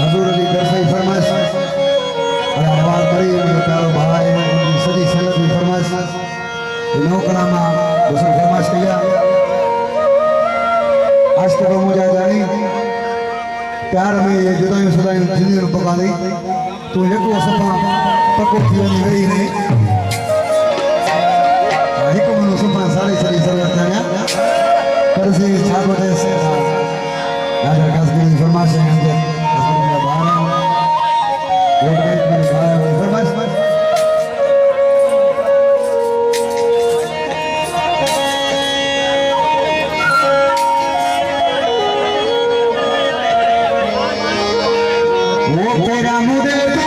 हजूर अली दरसई फरमाइश और आवाज बड़ी मेरे प्यारो भाई सदी सनत की फरमाइश नो कलामा दूसरी फरमाइश किया आज तक मुझे जानी प्यार में ये जुदाई सदाई जिंदगी में पका दी तू एक सफा पको थी वही नहीं एक मनो सफा सारी सारी सरवत आया पर से छापटे से राजा कासगरी फरमाइश है मेरा भाई एक मेरे भाई फरमाइश वो तेरा मुझे